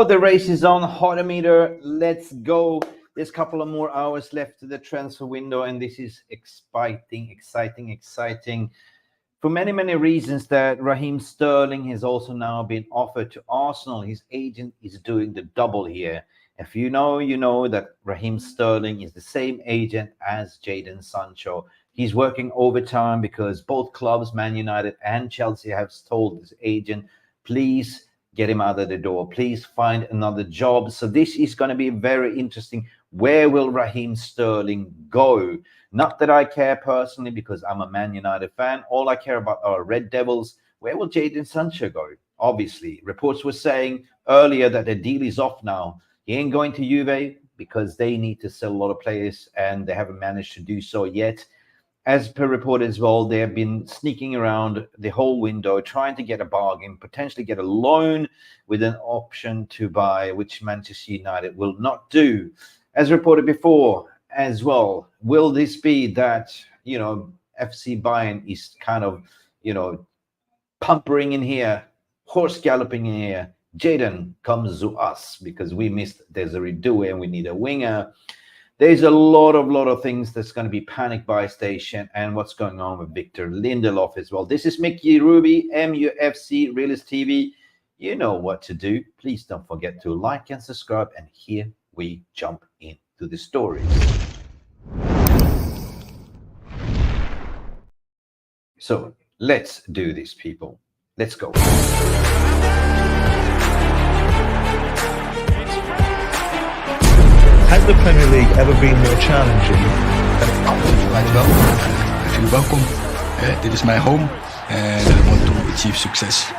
the race is on. Hotometer, let's go. There's a couple of more hours left to the transfer window, and this is exciting for many reasons. That Rahem Sterling has also now been offered to Arsenal. His agent is doing the double here. If you know that Rahem Sterling is the same agent as Jadon Sancho. He's working overtime because both clubs, Man United and Chelsea, have told his agent, please get him out of the door. Please find another job. So this is going to be very interesting. Where will Rahem Sterling go? Not that I care personally, because I'm a Man United fan. All I care about are Red Devils. Where will Jadon Sancho go? Obviously, reports were saying earlier that the deal is off now. He ain't going to Juve because they need to sell a lot of players, and they haven't managed to do so yet. As per report as well, they have been sneaking around the whole window, trying to get a bargain, potentially get a loan with an option to buy, which Manchester United will not do. As reported before as well, will this be that, FC Bayern is kind of, pumpering in here, horse galloping in here? Jadon comes to us because we missed Desiree Doué and we need a winger. There's a lot of things that's going to be panic buy station, and what's going on with Victor Linderlof as well. This is Mick Ruby, MUFC Realist TV. You know what to do. Please don't forget to like and subscribe, and here we jump into the story. So let's do this, people. Let's go. Has the Premier League ever been more challenging? I feel welcome. Dit is my home and I want to achieve success.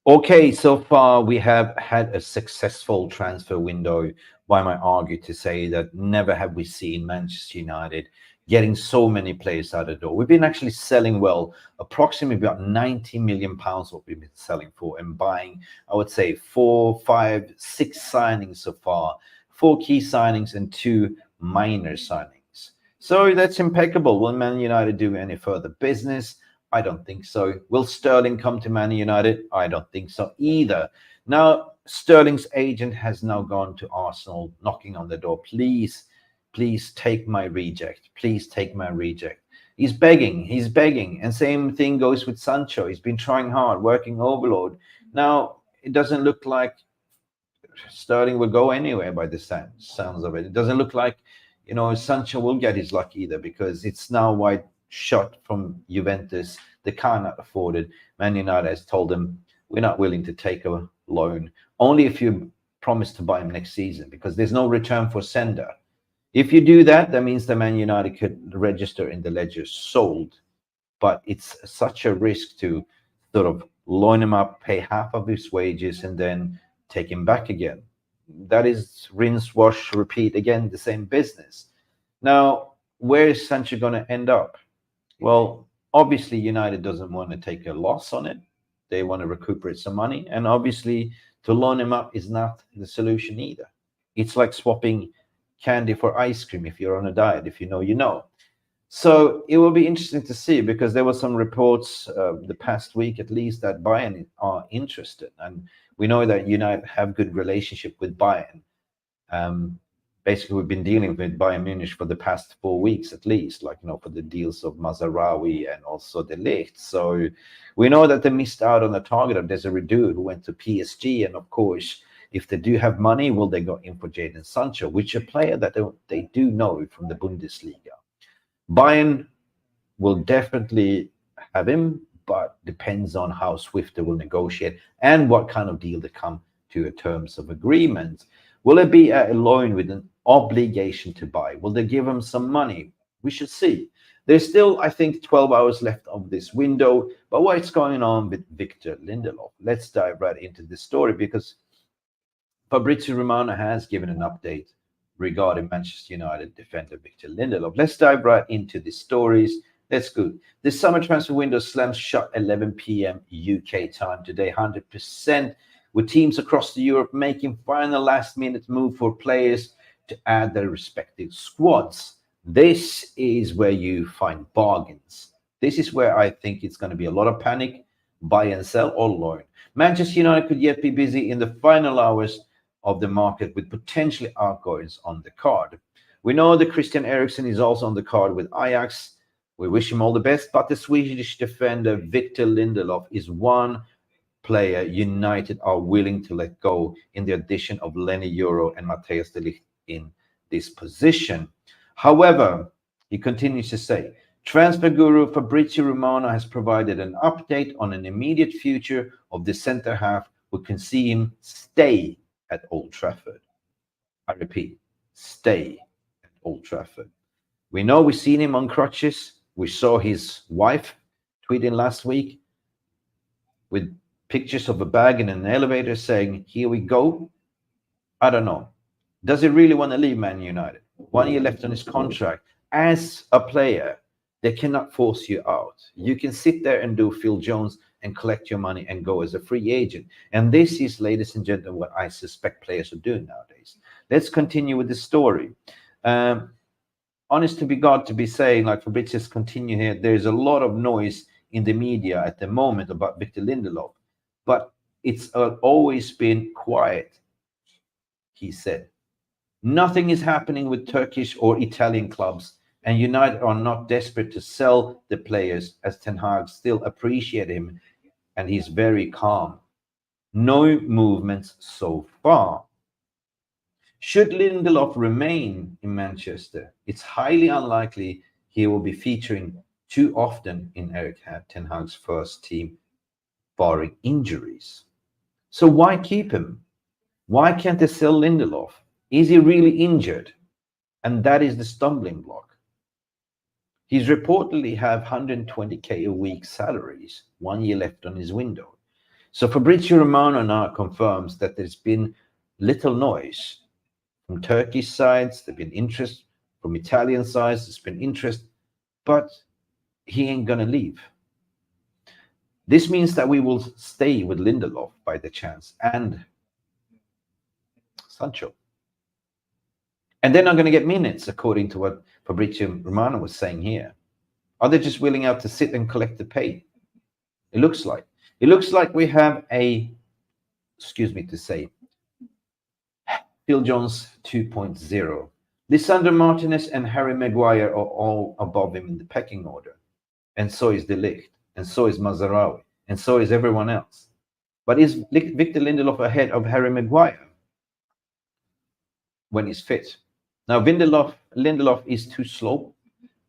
Okay, so far we have had a successful transfer window. One might argue to say that never have we seen Manchester United getting so many players out the door. We've been actually selling well, approximately about £90 million what we've been selling for, and buying, I would say, 4, 5, 6 signings so far, 4 key signings and 2 minor signings. So that's impeccable. Will Man United do any further business? I don't think so. Will Sterling come to Man United? I don't think so either. Now, Sterling's agent has now gone to Arsenal, knocking on the door. Please take my reject. Please take my reject. He's begging. And same thing goes with Sancho. He's been trying hard, working overload. Now, it doesn't look like Sterling will go anywhere by the sounds of it. It doesn't look like, Sancho will get his luck either, because it's now wide shot from Juventus. They cannot afford it. Man United has told them, we're not willing to take a loan. Only if you promise to buy him next season, because there's no return for sender. If you do that, that means that Man United could register in the ledger sold. But it's such a risk to sort of loan him up, pay half of his wages, and then take him back again. That is rinse, wash, repeat again, the same business. Now, where is Sancho going to end up? Well, obviously, United doesn't want to take a loss on it. They want to recuperate some money. And obviously, to loan him up is not the solution either. It's like swapping candy for ice cream. If you're on a diet, if you know, you know. So it will be interesting to see, because there were some reports the past week at least that Bayern are interested, and we know that United have good relationship with Bayern. Basically, we've been dealing with Bayern Munich for the past 4 weeks at least, for the deals of Mazraoui and also De Ligt. So we know that they missed out on the target of Desiree Doué, who went to PSG, and of course, if they do have money, will they go in for Jadon Sancho, which is a player that they do know from the Bundesliga. Bayern will definitely have him, but depends on how swift they will negotiate and what kind of deal they come to in terms of agreement. Will it be a loan with an obligation to buy? Will they give him some money? We should see. There's still, I think, 12 hours left of this window. But what's going on with Victor Linderlof? Let's dive right into the story, because Fabrizio Romano has given an update regarding Manchester United defender Victor Linderlof. Let's dive right into the stories. Let's go. The summer transfer window slams shut 11 p.m. UK time today, 100%, with teams across Europe making final last-minute move for players to add their respective squads. This is where you find bargains. This is where I think it's going to be a lot of panic, buy and sell, or loan. Manchester United could yet be busy in the final hours of the market with potentially outgoings on the card. We know that Christian Ericsen is also on the card with Ajax. We wish him all the best, but the Swedish defender Victor Linderlof is one player United are willing to let go in the addition of Lenny Euro and Matthäus de Ligt in this position. However, he continues to say, transfer guru Fabrizio Romano has provided an update on an immediate future of the centre half who can see him stay at Old Trafford. I repeat, stay at Old Trafford. We know we've seen him on crutches. We saw his wife tweeting last week with pictures of a bag in an elevator saying, here we go. I don't know. Does he really want to leave Man United? 1 year left on his contract. As a player, they cannot force you out. You can sit there and do Phil Jones and collect your money and go as a free agent. And this is, ladies and gentlemen, what I suspect players are doing nowadays. Let's continue with the story. Honest to be God, to be saying, like Fabrizio's continue here, there's a lot of noise in the media at the moment about Victor Linderlof. But it's always been quiet, he said. Nothing is happening with Turkish or Italian clubs, and United are not desperate to sell the players, as Ten Hag still appreciate him, and he's very calm. No movements so far. Should Lindelof remain in Manchester, it's highly unlikely he will be featuring too often in Erik Ten Hag's first team, barring injuries. So why keep him? Why can't they sell Lindelof? Is he really injured? And that is the stumbling block. He's reportedly have 120k a week salaries, 1 year left on his window. So Fabrizio Romano now confirms that there's been little noise from Turkish sides, there's been interest from Italian sides, there's been interest, but he ain't gonna leave. This means that we will stay with Linderlof by the chance and Sancho. And they're not going to get minutes, according to what Fabrizio Romano was saying here. Are they just willing out to sit and collect the pay? It looks like. It looks like we have a, excuse me to say, Phil Jones 2.0. Lisandro Martinez and Harry Maguire are all above him in the pecking order. And so is De Ligt. And so is Mazraoui, and so is everyone else. But is Victor Lindelof ahead of Harry Maguire when he's fit? Now, Lindelof is too slow.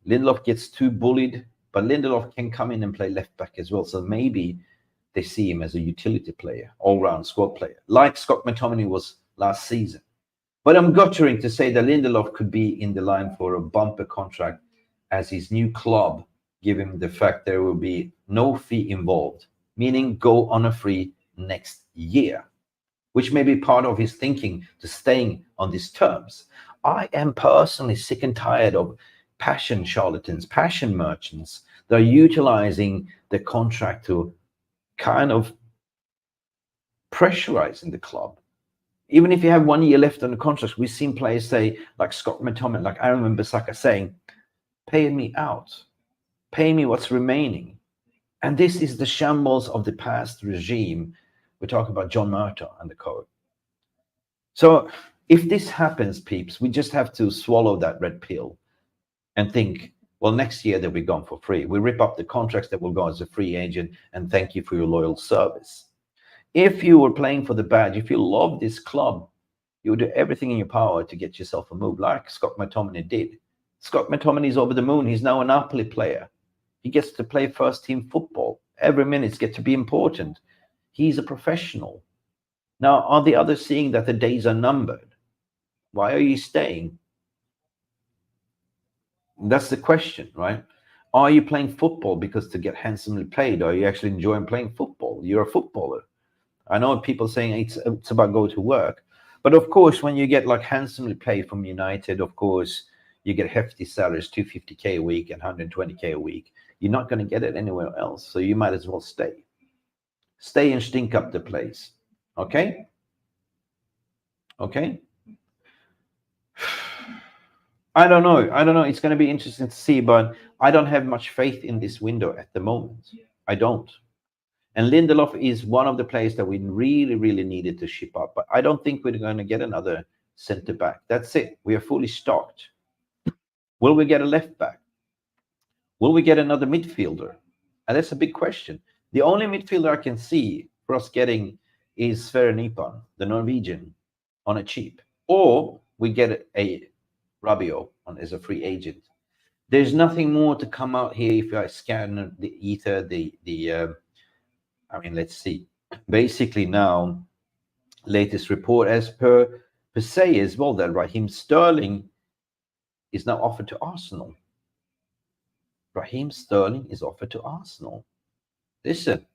Lindelof gets too bullied, but Lindelof can come in and play left back as well. So maybe they see him as a utility player, all-round squad player, like Scott McTominay was last season. But I'm guttering to say that Lindelof could be in the line for a bumper contract as his new club give him the fact there will be no fee involved, meaning go on a free next year, which may be part of his thinking to staying on these terms. I am personally sick and tired of passion charlatans, passion merchants that are utilizing the contract to kind of pressurizing the club. Even if you have 1 year left on the contract, we've seen players say, like Scott McTominay, like Aaron Wan-Bissaka saying, pay me out. Pay me what's remaining. And this is the shambles of the past regime. We're talking about John Murtough and the code. So if this happens, peeps, we just have to swallow that red pill and think, well, next year they'll be gone for free. We rip up the contracts that will go as a free agent and thank you for your loyal service. If you were playing for the badge, if you love this club, you would do everything in your power to get yourself a move like Scott McTominay did. Scott McTominay is over the moon. He's now a Napoli player. He gets to play first team football. Every minute gets to be important. He's a professional. Now, are the others seeing that the days are numbered? Why are you staying? That's the question, right? Are you playing football because to get handsomely paid? Or are you actually enjoying playing football? You're a footballer. I know people saying it's about go to work. But of course, when you get like handsomely paid from United, of course, you get hefty salaries, 250k a week and 120k a week. You're not going to get it anywhere else. So you might as well stay. Stay and stink up the place. Okay? Okay? I don't know. It's going to be interesting to see, but I don't have much faith in this window at the moment. I don't. And Linderlof is one of the players that we really, really needed to ship up. But I don't think we're going to get another centre back. That's it. We are fully stocked. Will we get a left back? Will we get another midfielder? And that's a big question. The only midfielder I can see for us getting is Sverre Nipan, the Norwegian, on a cheap. Or we get a Rabiot on as a free agent. There's nothing more to come out here if I scan the ether, I mean, let's see. Basically now, latest report as per se as well, that Rahem Sterling is now offered to Arsenal. Rahem Sterling is offered to Arsenal. Listen,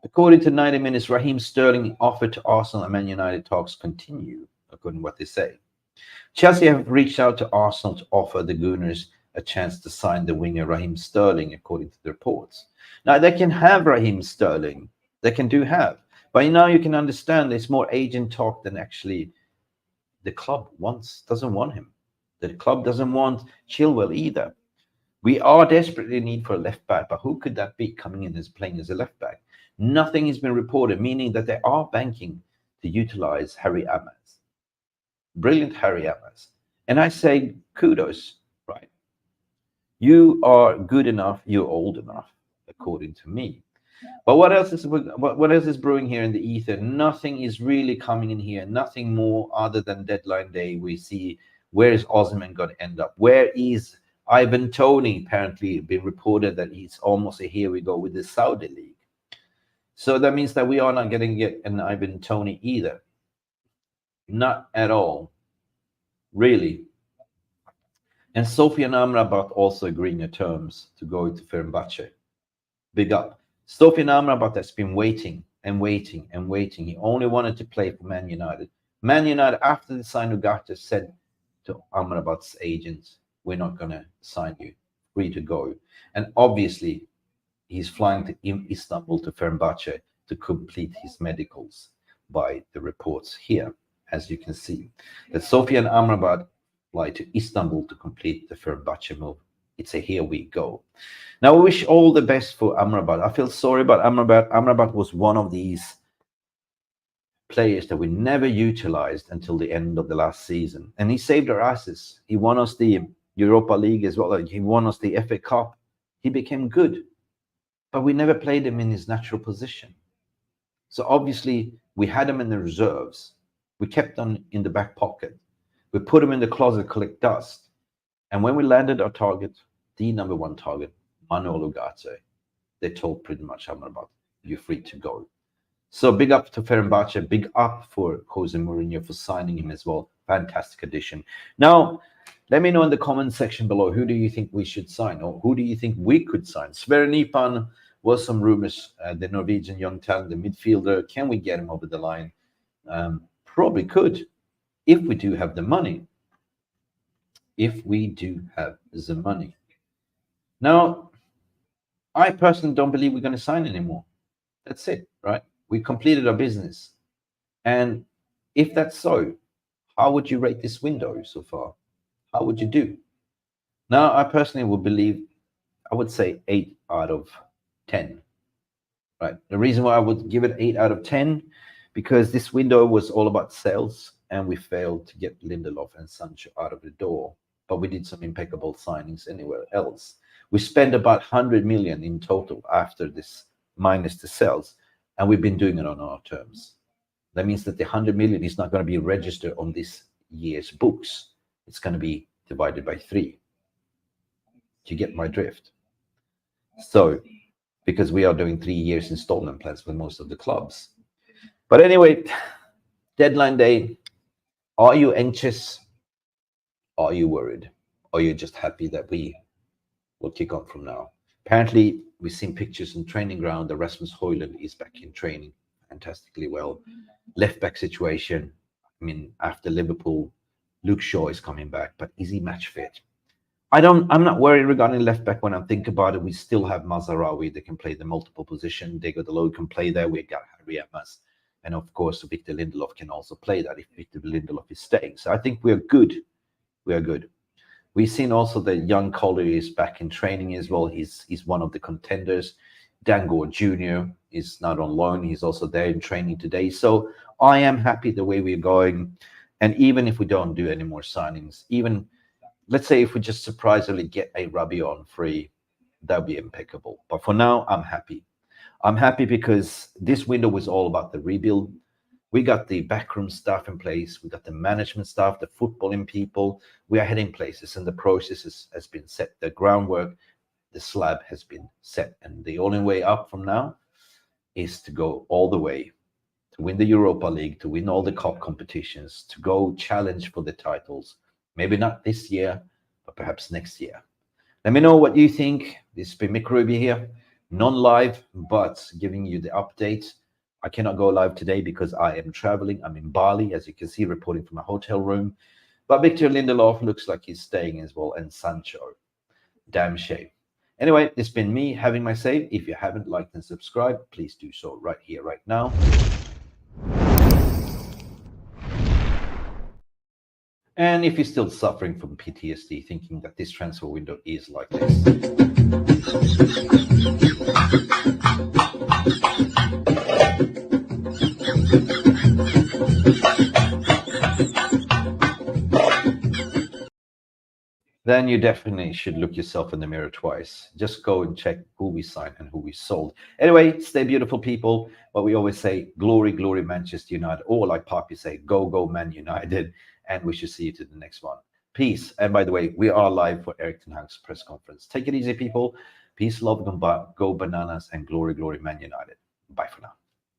according to 90 Minutes, Rahem Sterling offered to Arsenal and Man United talks continue, according to what they say. Chelsea have reached out to Arsenal to offer the Gunners a chance to sign the winger Rahem Sterling, according to the reports. Now, they can have Rahem Sterling. They can have. But now you can understand there's more agent talk than actually the club doesn't want him. The club doesn't want Chilwell either. We are desperately in need for a left back, but who could that be coming in as playing as a left back? Nothing has been reported, meaning that they are banking to utilize Harry Amaz. Brilliant Harry Amaz. And I say kudos, right? You are good enough, you're old enough, according to me. But what else is brewing here in the ether? Nothing is really coming in here. Nothing more other than deadline day. We see where is Osimhen going to end up? Where is Ivan Toney? Apparently been reported that he's almost a here we go with the Saudi league. So that means that we are not going to get an Ivan Toney either. Not at all. Really. And Sofian Amrabat also agreeing to terms to go to Fenerbahce. Big up. Sofian Amrabat has been waiting and waiting and waiting. He only wanted to play for Man United. Man United, after the sign Ugarte, said to Amrabat's agents, we're not going to sign you. Free to go. And obviously, he's flying to Istanbul to Fenerbahce to complete his medicals by the reports here, as you can see. That Sofian Amrabat fly to Istanbul to complete the Fenerbahce move. It's a here we go. Now, we wish all the best for Amrabat. I feel sorry about Amrabat. Amrabat was one of these players that we never utilized until the end of the last season. And he saved our asses. He won us the Europa League as well. He won us the FA Cup. He became good. But we never played him in his natural position. So obviously, we had him in the reserves. We kept him in the back pocket. We put him in the closet, collect dust. And when we landed our target, the number one target, Manuel Ugarte, they told pretty much Amrabat, you're free to go. So big up to Fenerbahce, big up for Jose Mourinho for signing him as well. Fantastic addition. Now, let me know in the comment section below, who do you think we should sign, or who do you think we could sign? Sverre Nipan was some rumors, the Norwegian young talent, the midfielder. Can we get him over the line? Probably could, if we do have the money. If we do have the money. Now, I personally don't believe we're going to sign anymore. That's it, right? We completed our business. And if that's so, how would you rate this window so far? How would you do? Now, I personally would believe, I would say 8 out of 10. Right? The reason why I would give it 8 out of 10, because this window was all about sales, and we failed to get Linderlof and Sancho out of the door. But we did some impeccable signings anywhere else. We spent about 100 million in total after this, minus the sales, and we've been doing it on our terms. That means that the 100 million is not going to be registered on this year's books. It's going to be divided by 3. Do you get my drift? So, because we are doing 3 years installment plans with most of the clubs. But anyway, deadline day. Are you anxious? Are you worried? Or are you just happy that we will kick on from now? Apparently, we've seen pictures in training ground. The Rasmus Højlund is back in training fantastically well. Left back situation. I mean, after Liverpool, Luke Shaw is coming back, but is he match fit? I'm not worried regarding left back when I think about it. We still have Mazarawi. They can play the multiple position. Diego Dalot can play there. We got Harry Amaz. And of course, Victor Linderlof can also play that if Victor Linderlof is staying. So I think we are good. We are good. We've seen also that young Collier is back in training as well. He's one of the contenders. Dango Jr. is not on loan. He's also there in training today. So I am happy the way we're going. And even if we don't do any more signings, even let's say if we just surprisingly get a Rabiot on free, that would be impeccable. But for now, I'm happy. I'm happy because this window was all about the rebuild. We got the backroom staff in place. We got the management staff, the footballing people. We are heading places, and the process has been set. The groundwork, the slab has been set. And the only way up from now is to go all the way, to win the Europa League, to win all the cup competitions, to go challenge for the titles. Maybe not this year, but perhaps next year. Let me know what you think. This has been Mick Ruby here, non-live, but giving you the update. I cannot go live today because I am traveling. I'm in Bali, as you can see, reporting from a hotel room. But Victor Linderlof looks like he's staying as well, and Sancho. Damn shame. Anyway, it's been me having my say. If you haven't liked and subscribed, please do so right here, right now. And if you're still suffering from PTSD, thinking that this transfer window is like this, then you definitely should look yourself in the mirror twice. Just go and check who we signed and who we sold. Anyway, stay beautiful, people. But we always say, glory, glory, Manchester United. Or like Poppy say, go, go, Man United. And we should see you to the next one. Peace. And by the way, we are live for Erik ten Hag's press conference. Take it easy, people. Peace, love, go bananas, and glory, glory, Man United. Bye for now.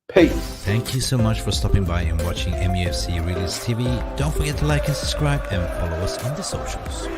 Peace. Thank you so much for stopping by and watching MUFC Realist TV. Don't forget to like and subscribe and follow us on the socials.